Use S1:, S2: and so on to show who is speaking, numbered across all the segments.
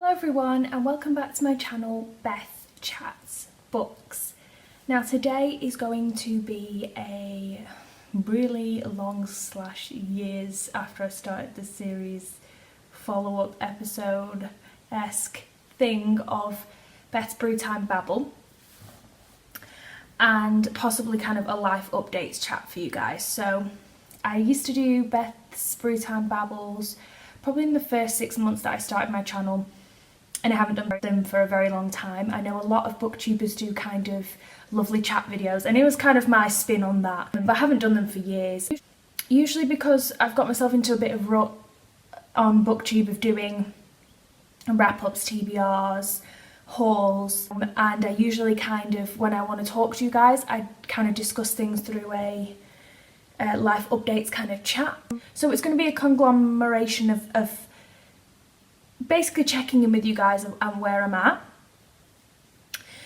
S1: Hello everyone and welcome back to my channel Beth Chats Books. Now today is going to be a really long / years after I started the series follow-up episode-esque thing of Beth's Brew-Time Babble, and possibly kind of a life updates chat for you guys. So I used to do Beth's Brew-Time Babbles probably in the first 6 months that I started my channel, and I haven't done them for a very long time. I know a lot of booktubers do kind of lovely chat videos, and it was kind of my spin on that, but I haven't done them for years. Usually because I've got myself into a bit of rut on booktube of doing wrap-ups, TBRs, hauls, and I usually kind of, when I want to talk to you guys, I kind of discuss things through a life updates kind of chat. So it's going to be a conglomeration of basically checking in with you guys and where I'm at.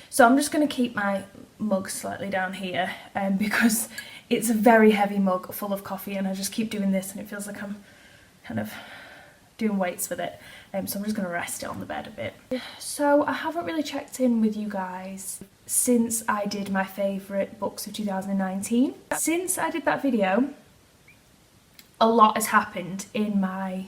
S1: So I'm just going to keep my mug slightly down here because it's a very heavy mug full of coffee, and I just keep doing this and it feels like I'm kind of doing weights with it. So I'm just going to rest it on the bed a bit. So I haven't really checked in with you guys since I did my favourite books of 2019. Since I did that video, a lot has happened in my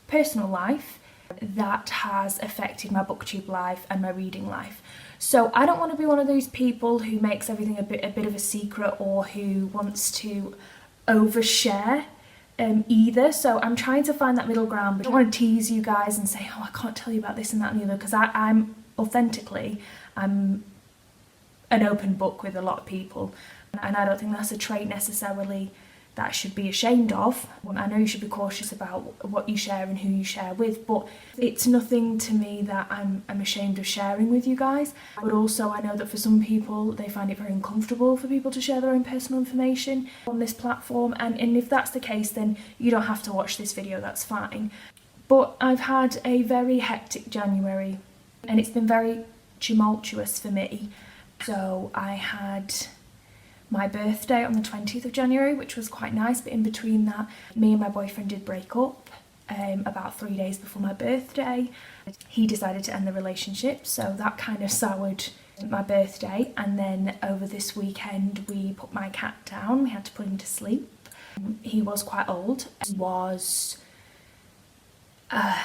S1: personal life that has affected my booktube life and my reading life. So I don't want to be one of those people who makes everything a bit of a secret, or who wants to overshare either. So I'm trying to find that middle ground, but I don't want to tease you guys and say, oh, I can't tell you about this and that and the other, because I'm an open book with a lot of people, and I don't think that's a trait necessarily that I should be ashamed of. I know you should be cautious about what you share and who you share with, but it's nothing to me that I'm ashamed of sharing with you guys. But also I know that for some people they find it very uncomfortable for people to share their own personal information on this platform, and if that's the case, then you don't have to watch this video, that's fine. But I've had a very hectic January and it's been very tumultuous for me. So I had my birthday on the 20th of January, which was quite nice, but in between that, me and my boyfriend did break up about 3 days before my birthday. He decided to end the relationship, so that kind of soured my birthday. And then over this weekend, we put my cat down. We had to put him to sleep. He was quite old. He was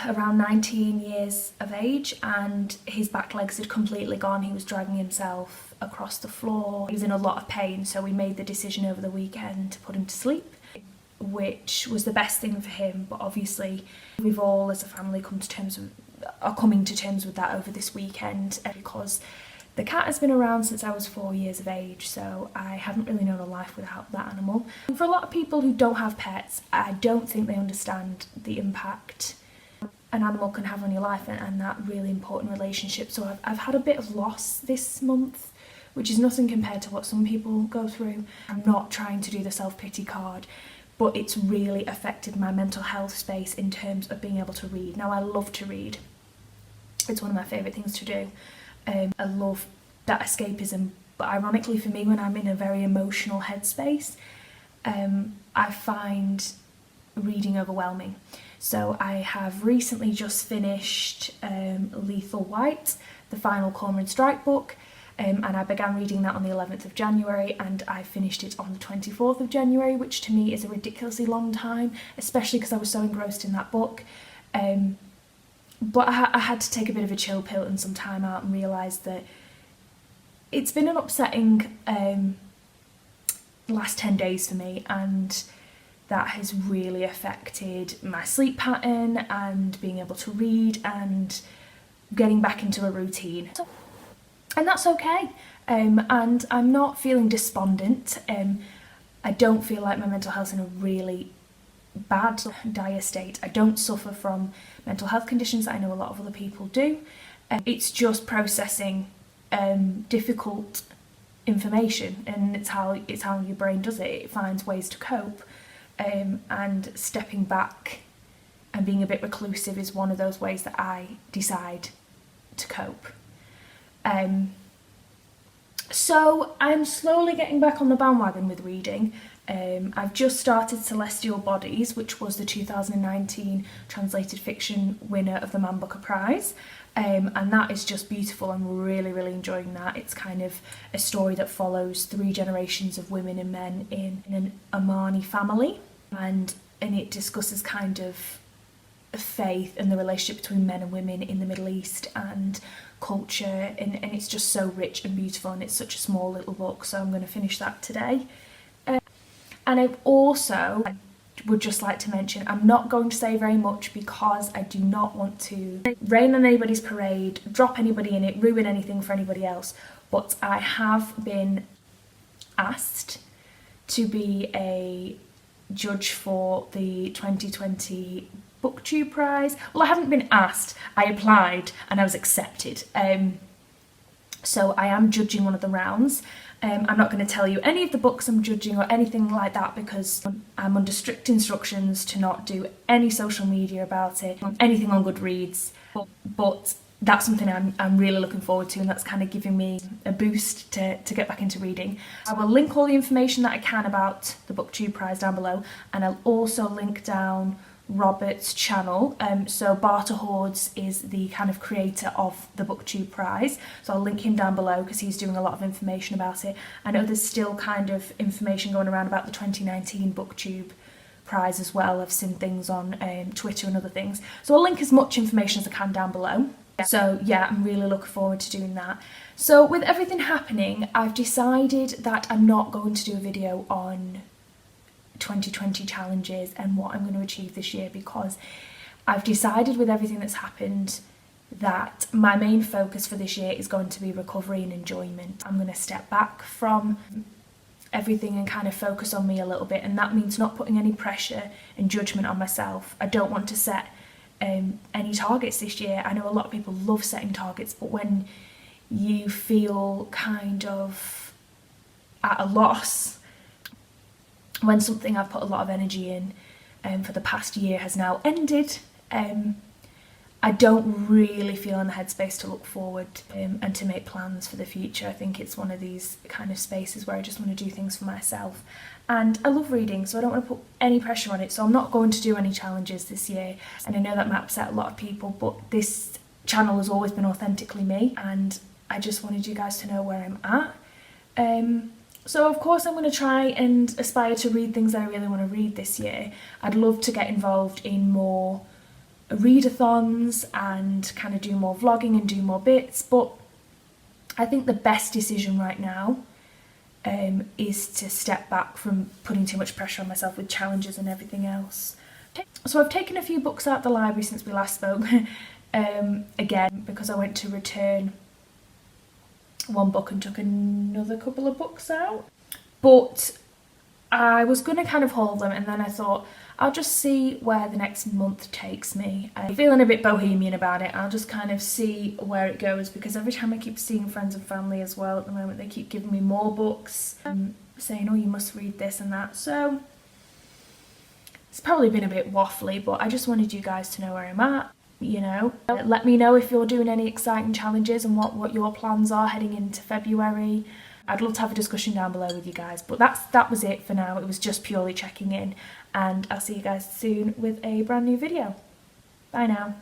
S1: around 19 years of age, and his back legs had completely gone. He was dragging himself across the floor. He was in a lot of pain, so we made the decision over the weekend to put him to sleep, which was the best thing for him. But obviously we've all as a family are coming to terms with that over this weekend, because the cat has been around since I was 4 years of age, so I haven't really known a life without that animal. And for a lot of people who don't have pets, I don't think they understand the impact an animal can have on your life and that really important relationship. So I've had a bit of loss this month, which is nothing compared to what some people go through. I'm not trying to do the self-pity card, but it's really affected my mental health space in terms of being able to read. Now, I love to read. It's one of my favourite things to do. I love that escapism, but ironically for me, when I'm in a very emotional headspace, I find reading overwhelming. So I have recently just finished Lethal White, the final Cormoran Strike book, and I began reading that on the 11th of January, and I finished it on the 24th of January, which to me is a ridiculously long time, especially because I was so engrossed in that book. But I had to take a bit of a chill pill and some time out and realise that it's been an upsetting last 10 days for me, and that has really affected my sleep pattern and being able to read and getting back into a routine. And that's okay. And I'm not feeling despondent. I don't feel like my mental health's in a really bad, dire state. I don't suffer from mental health conditions that I know a lot of other people do. It's just processing difficult information, and it's how your brain does it. It finds ways to cope. And stepping back and being a bit reclusive is one of those ways that I decide to cope. So I'm slowly getting back on the bandwagon with reading. I've just started Celestial Bodies, which was the 2019 translated fiction winner of the Man Booker Prize. And that is just beautiful. I'm really, really enjoying that. It's kind of a story that follows 3 generations of women and men in an Omani family, and it discusses kind of faith and the relationship between men and women in the Middle East and culture, and it's just so rich and beautiful, and it's such a small little book, so I'm going to finish that today. And I also would just like to mention, I'm not going to say very much because I do not want to rain on anybody's parade, drop anybody in it, ruin anything for anybody else, but I have been asked to be a judge for the 2020 BookTube prize. Well, I haven't been asked, I applied and I was accepted. So I am judging one of the rounds. I'm not going to tell you any of the books I'm judging or anything like that because I'm under strict instructions to not do any social media about it, anything on Goodreads, but that's something I'm really looking forward to, and that's kind of giving me a boost to get back into reading. I will link all the information that I can about the BookTube prize down below, and I'll also link down Robert's channel. So Barter Hordes is the kind of creator of the BookTube prize, so I'll link him down below because he's doing a lot of information about it. I know there's still kind of information going around about the 2019 BookTube prize as well. I've seen things on Twitter and other things, so I'll link as much information as I can down below. So yeah, I'm really looking forward to doing that. So with everything happening, I've decided that I'm not going to do a video on 2020 challenges and what I'm going to achieve this year, because I've decided with everything that's happened that my main focus for this year is going to be recovery and enjoyment. I'm going to step back from everything and kind of focus on me a little bit, and that means not putting any pressure and judgment on myself. I don't want to set any targets this year. I know a lot of people love setting targets, but when you feel kind of at a loss, when something I've put a lot of energy in for the past year has now ended, I don't really feel in the headspace to look forward and to make plans for the future. I think it's one of these kind of spaces where I just want to do things for myself. And I love reading, so I don't want to put any pressure on it. So I'm not going to do any challenges this year. And I know that might upset a lot of people, but this channel has always been authentically me, and I just wanted you guys to know where I'm at. So of course I'm going to try and aspire to read things that I really want to read this year. I'd love to get involved in more readathons and kind of do more vlogging and do more bits, but I think the best decision right now is to step back from putting too much pressure on myself with challenges and everything else. So I've taken a few books out of the library since we last spoke, again because I went to return one book and took another couple of books out, but I was going to kind of haul them, and then I thought I'll just see where the next month takes me. I'm feeling a bit bohemian about it. I'll just kind of see where it goes, because every time I keep seeing friends and family as well at the moment, they keep giving me more books, saying, oh, you must read this and that. So it's probably been a bit waffly, but I just wanted you guys to know where I'm at. You know, let me know if you're doing any exciting challenges and what your plans are heading into February. I'd love to have a discussion down below with you guys, but that was it for now. It was just purely checking in, and I'll see you guys soon with a brand new video. Bye now.